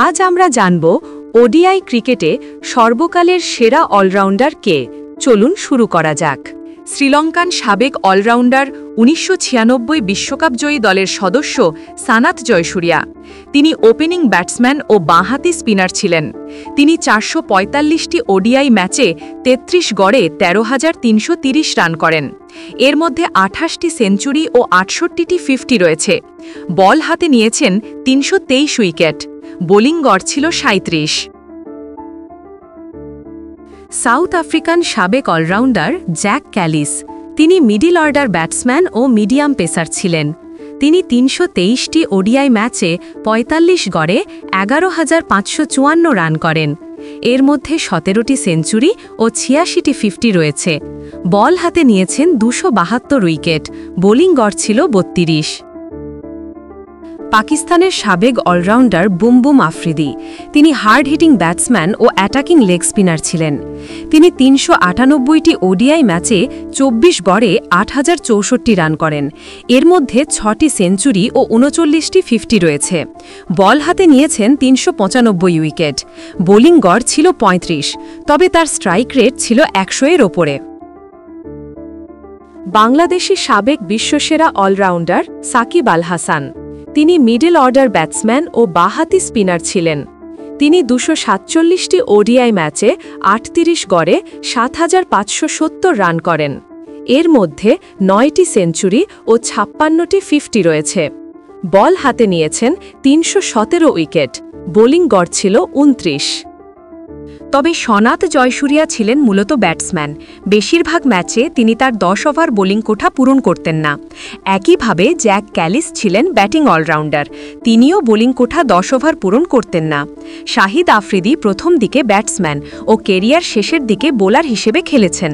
আজ আমরা জানব ওডিআই ক্রিকেটে সর্বকালের সেরা অলরাউন্ডার কে। চলুন শুরু করা যাক। শ্রীলঙ্কান সাবেক অলরাউন্ডার ১৯৯৬ বিশ্বকাপজয়ী দলের সদস্য সানাথ জয়সূরিয়া। তিনি ওপেনিং ব্যাটসম্যান ও বাঁহাতি স্পিনার ছিলেন। তিনি ৪৪৫টি ওডিআই ম্যাচে ৩৩ গড়ে ১৩,৩৩০ রান করেন। এর মধ্যে ২৮টি সেঞ্চুরি ও ৬৮টি 50 রয়েছে। বল হাতে নিয়েছেন ৩২৩ উইকেট। বোলিং গড় ছিল ৩৭। সাউথ আফ্রিকান সাবেক অলরাউন্ডার জ্যাক ক্যালিস। তিনি মিডল অর্ডার ব্যাটসম্যান ও মিডিয়াম পেসার ছিলেন। তিনি ৩২৩টি ওডিআই ম্যাচে ৪৫ গড়ে ১১,৫৫৪ রান করেন। এর মধ্যে ১৭টি সেঞ্চুরি ও ৮৬টি 50 রয়েছে। বল হাতে নিয়েছেন ২৭২ উইকেট। বোলিং গড় ছিল ৩২। পাকিস্তানের সাবেক অলরাউন্ডার বুমবুম আফ্রিদি। তিনি হার্ড হিটিং ব্যাটসম্যান ও অ্যাটাকিং লেগ স্পিনার ছিলেন। তিনি ৩৯৮টি ওডিআই ম্যাচে ২৪ গড়ে ৮,০৬৪ রান করেন। এর মধ্যে 6টি সেঞ্চুরি ও ৩৯টি 50 রয়েছে। বল হাতে নিয়েছেন ৩৯৫ উইকেট। বোলিং গড় ছিল ৩৫, তবে তার স্ট্রাইক রেট ছিল ১০০-এর ওপরে। বাংলাদেশি সাবেক বিশ্বসেরা অলরাউন্ডার সাকিব আল হাসান। তিনি মিডল অর্ডার ব্যাটসম্যান ও বাঁহাতি স্পিনার ছিলেন। তিনি ২৪৭টি ওডিআই ম্যাচে ৩৮ গড়ে ৭,৫৭০ রান করেন। এর মধ্যে ৯টি সেঞ্চুরি ও ৫৬টি 50 রয়েছে। বল হাতে নিয়েছেন ৩১৭ উইকেট। বোলিং গড় ছিল ২৯। তবে সানাথ জয়সূরিয়া ছিলেন মূলত ব্যাটসম্যান। বেশিরভাগ ম্যাচে তিনি তার ১০ ওভার বোলিং কোঠা পূরণ করতেন না। একইভাবে জ্যাক ক্যালিস ছিলেন ব্যাটিং অলরাউন্ডার। তিনিও বোলিং কোঠা ১০ ওভার পূরণ করতেন না। শাহিদ আফ্রিদি প্রথম দিকে ব্যাটসম্যান ও কেরিয়ার শেষের দিকে বোলার হিসেবে খেলেছেন।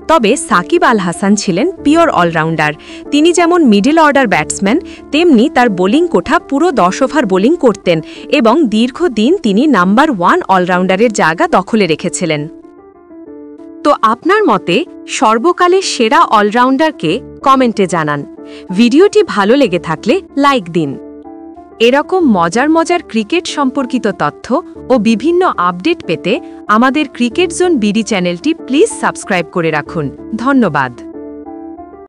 তবে সাকিব আল হাসান ছিলেন পিওর অলরাউন্ডার। তিনি যেমন মিডল অর্ডার ব্যাটসম্যান, তেমনি তার বোলিং কোঠা পুরো ১০ ওভার বোলিং করতেন এবং দীর্ঘদিন তিনি নাম্বার 1 অলরাউন্ডারের জায়গা দখলে রেখেছিলেন। তো আপনার মতে সর্বকালের সেরা অলরাউন্ডারকে কমেন্টে জানান। ভিডিওটি ভালো লেগে থাকলে লাইক দিন। এরকম মজার মজার ক্রিকেট সম্পর্কিত তথ্য ও বিভিন্ন আপডেট পেতে আমাদের ক্রিকেট জোন বিডি চ্যানেলটি প্লিজ সাবস্ক্রাইব করে রাখুন। ধন্যবাদ।